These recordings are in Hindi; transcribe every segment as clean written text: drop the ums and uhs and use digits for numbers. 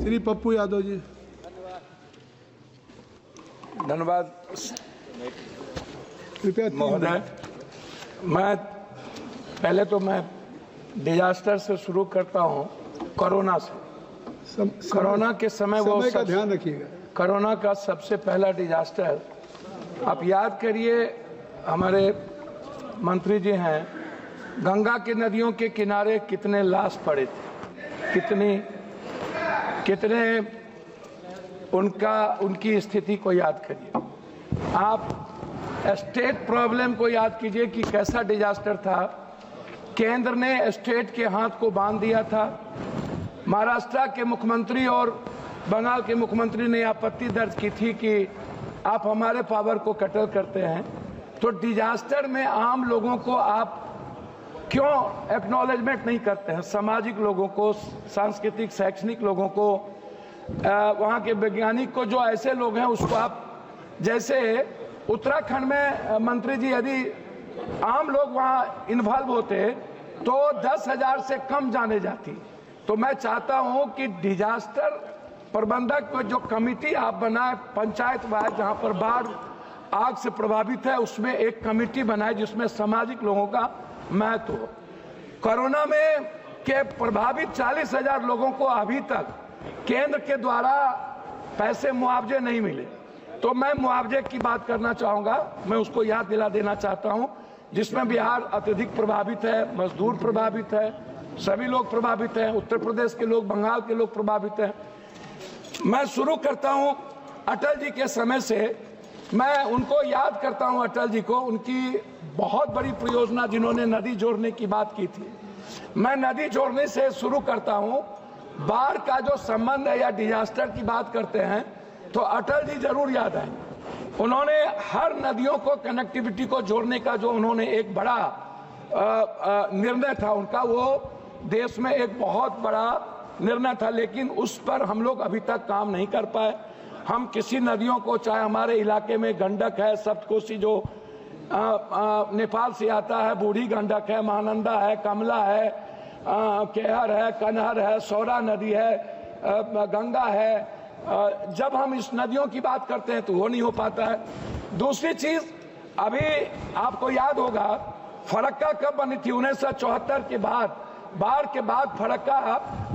श्री पप्पू यादव जी। धन्यवाद कृपया महोदय। मैं पहले तो डिजास्टर से शुरू करता हूं, कोरोना से। कोरोना के समय का ध्यान रखिएगा। कोरोना का सबसे पहला डिजास्टर, आप याद करिए, हमारे मंत्री जी हैं, गंगा की नदियों के किनारे कितने लाश पड़े थे, कितने उनकी स्थिति को याद करिए। आप स्टेट प्रॉब्लम को याद कीजिए कि कैसा डिजास्टर था। केंद्र ने स्टेट के हाथ को बांध दिया था। महाराष्ट्र के मुख्यमंत्री और बंगाल के मुख्यमंत्री ने आपत्ति दर्ज की थी कि आप हमारे पावर को कटल करते हैं। तो डिजास्टर में आम लोगों को आप क्यों एक्नॉलेजमेंट नहीं करते हैं? सामाजिक लोगों को, सांस्कृतिक शैक्षणिक लोगों को, वहाँ के वैज्ञानिक को, जो ऐसे लोग हैं उसको आप, जैसे उत्तराखंड में मंत्री जी, यदि आम लोग वहाँ इन्वॉल्व होते तो 10,000 से कम जाने जाती। तो मैं चाहता हूँ कि डिजास्टर प्रबंधक को जो कमेटी आप बनाए पंचायत वाइज, जहाँ पर बाढ़ आग से प्रभावित है, उसमें एक कमेटी बनाए जिसमें सामाजिक लोगों का महत्व हो। कोरोना में के प्रभावित 40,000 लोगों को अभी तक केंद्र के द्वारा पैसे मुआवजे नहीं मिले। तो मैं मुआवजे की बात करना चाहूंगा, मैं उसको याद दिला देना चाहता हूं, जिसमें बिहार अत्यधिक प्रभावित है, मजदूर प्रभावित है, सभी लोग प्रभावित हैं, उत्तर प्रदेश के लोग, बंगाल के लोग प्रभावित हैं। मैं शुरू करता हूं अटल जी के समय से। मैं उनको याद करता हूं, अटल जी को, उनकी बहुत बड़ी परियोजना जिन्होंने नदी जोड़ने की बात की थी। मैं नदी जोड़ने से शुरू करता हूं। बाढ़ का जो संबंध है या डिजास्टर की बात करते हैं तो अटल जी जरूर याद आएंगे। उन्होंने हर नदियों को, कनेक्टिविटी को जोड़ने का जो उन्होंने एक बड़ा निर्णय था उनका, वो देश में एक बहुत बड़ा निर्णय था, लेकिन उस पर हम लोग अभी तक काम नहीं कर पाए। हम किसी नदियों को, चाहे हमारे इलाके में गंडक है, सप्तकोशी जो नेपाल से आता है, बूढ़ी गंडक है, महानंदा है, कमला है, केहर है, कनहर है, सौरा नदी है, गंगा है, जब हम इस नदियों की बात करते हैं तो वो नहीं हो पाता है। दूसरी चीज, अभी आपको याद होगा फरक्का कब बनी थी? 1974 के बाद, बाढ़ के बाद फरक्का,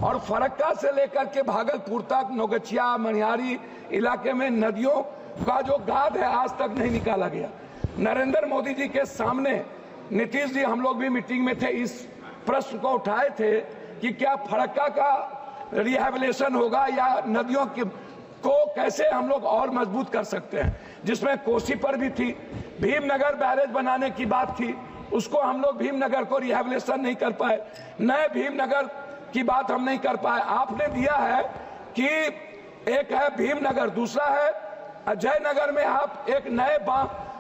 और फरक्का से लेकर के भागलपुर तक, नौगछिया, मनिहारी इलाके में नदियों का जो गाद है आज तक नहीं निकाला गया। नरेंद्र मोदी जी के सामने नीतीश जी, हम लोग भी मीटिंग में थे, इस प्रश्न को उठाए थे कि क्या फरक्का का रिहैबिलिटेशन होगा या नदियों को कैसे हम लोग और मजबूत कर सकते हैं, जिसमें कोसी पर भी थी। भीमनगर बैरेज बनाने की बात थी, उसको हम लोग भीमनगर को रिहैबिलिटेशन नहीं कर पाए। नए भीमनगर की बात हम नहीं कर पाए। आपने दिया है कि एक है भीमनगर, दूसरा है अजयनगर में आप एक नए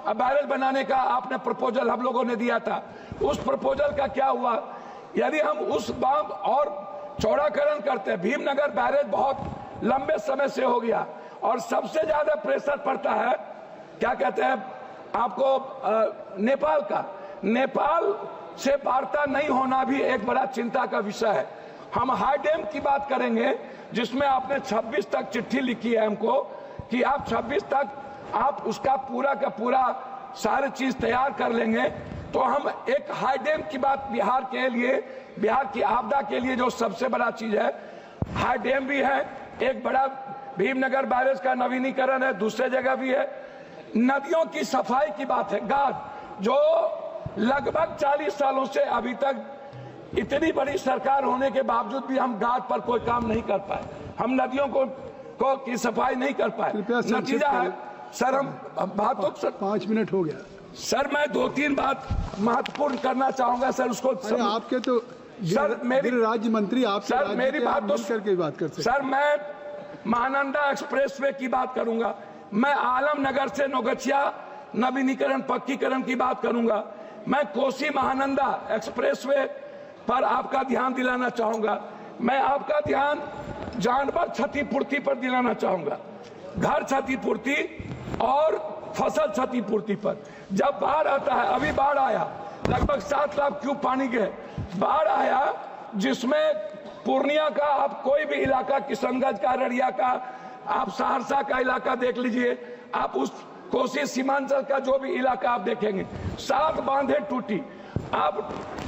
बैरेज बनाने का आपने प्रपोजल हम लोगों ने दिया था। उस प्रपोजल का क्या हुआ? यदि हम उस बांध और चौड़ाकरण करते हैं, भीमनगर बैरेज बहुत लंबे समय से हो गया और सबसे ज्यादा प्रेशर पड़ता है, क्या कहते हैं आपको, नेपाल का। नेपाल से वार्ता नहीं होना भी एक बड़ा चिंता का विषय है। हम हाई डैम की बात करेंगे, जिसमें आपने 26 तक चिट्ठी लिखी है हमको कि आप 26 तक आप उसका पूरा का पूरा सारी चीज तैयार कर लेंगे। तो हम एक हाई डैम की बात, बिहार के लिए, बिहार की आपदा के लिए जो सबसे बड़ा चीज है, हाई डैम भी है, एक बड़ा भीमनगर बैरेज का नवीनीकरण है, दूसरे जगह भी है। नदियों की सफाई की बात है, गाद, जो लगभग 40 सालों से अभी तक इतनी बड़ी सरकार होने के बावजूद भी हम गाद पर कोई काम नहीं कर पाए, हम नदियों को की सफाई नहीं कर पाए। नतीजा है सर, हम बातों, 5 मिनट हो गया सर। मैं 2-3 बात महत्वपूर्ण करना चाहूंगा सर, उसको आपके तो सर, मेरी राज्य मंत्री आप सर, मेरी बात तो करके बात कर सकते। सर, मैं महानंदा एक्सप्रेसवे की बात करूंगा, मैं आलमनगर से नौगछिया नवीनीकरण पक्कीकरण की बात करूंगा, मैं कोसी महानंदा एक्सप्रेसवे पर आपका ध्यान दिलाना चाहूंगा, मैं आपका ध्यान जानवर क्षतिपूर्ति पर दिलाना चाहूंगा, घर क्षतिपूर्ति और फसल क्षतिपूर्ति पर। जब बाढ़ आता है, अभी बाढ़ आया, लगभग 7 लाख क्यूब पानी के बाढ़ आया, जिसमें पूर्णिया का आप कोई भी इलाका, किशनगंज का, अररिया का, आप सहरसा का इलाका देख लीजिए, आप उस कोसी सीमांचल का जो भी इलाका आप देखेंगे, 7 बांधे टूटी। आप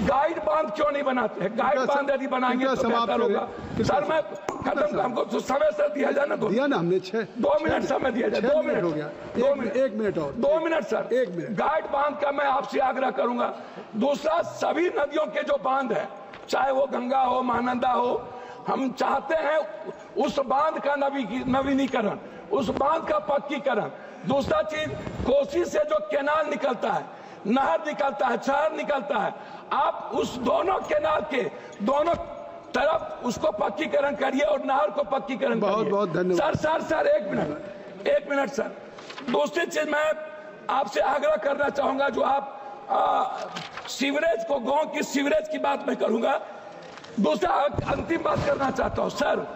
गाइड बांध क्यों नहीं बनाते हैं? गाइड बांध यदि बनाएंगे तो बेहतर होगा। सर मैं खत्म, हमको तो समय सर दिया जाए ना, दिया ना हमने 2 मिनट समय दिया जाए। 2 मिनट हो गया, 2 मिनट, 1 मिनट और 2 मिनट सर। 1 मिनट गाइड बांध का मैं आपसे आग्रह करूंगा। दूसरा, सभी नदियों के जो बांध है, चाहे वो गंगा हो, महानंदा हो, हम चाहते हैं उस बांध का नवीनीकरण, उस बांध का पक्कीकरण। दूसरा चीज, कोसी से जो कैनाल निकलता है, नहर निकलता है, शहर निकलता है, आप उस दोनों कैनाल के दोनों तरफ उसको पक्कीकरण करिए और नहर को पक्कीकरण करिए। बहुत बहुत धन्यवाद सर 1 मिनट सर। दूसरी चीज मैं आपसे आग्रह करना चाहूंगा, जो आप सीवरेज को, गांव की सीवरेज की बात मैं करूंगा। दूसरा अंतिम बात करना चाहता हूं सर,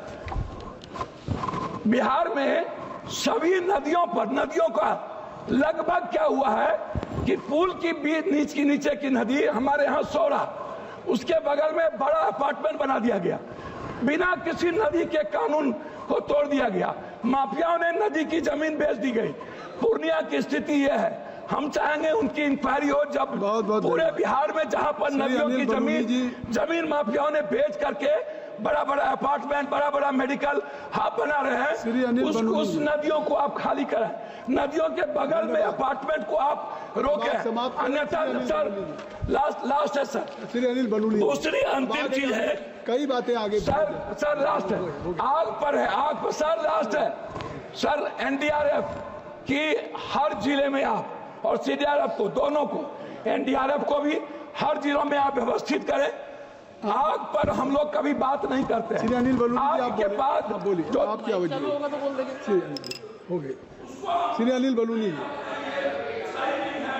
बिहार में सभी नदियों पर, नदियों का लगभग क्या हुआ है कि पुल की बीच नीचे की नदी, हमारे यहाँ सौरा, उसके बगल में बड़ा अपार्टमेंट बना दिया गया, बिना किसी नदी के कानून को तोड़ दिया गया। माफियाओं ने नदी की जमीन बेच दी गई। पूर्णिया की स्थिति यह है, हम चाहेंगे उनकी इंक्वायरी हो। जब पूरे बिहार में जहां पर नदियों की जमीन माफियाओं ने बेच करके बड़ा बड़ा अपार्टमेंट, बड़ा बड़ा मेडिकल हब बना रहे हैं, उस नदियों को आप खाली करें। नदियों के बगल में अपार्टमेंट को आप रोकें, अन्यथा सर लास्ट है सर। श्री अनिल बलूनी, दूसरी अंतिम चीज है, कई बातें आगे सर लास्ट है, आग पर है, आग पर सर लास्ट है सर। एनडीआरएफ की हर जिले में आप, और सीडीआरएफ को, दोनों को, एनडीआरएफ को भी हर जिलों में आप व्यवस्थित करें। आग पर हम लोग कभी बात नहीं करते हैं। श्री अनिल बलूनी जी, आग के बाद बोलिए, आप क्या बोलिए? हो गए। श्री अनिल बलूनी जी।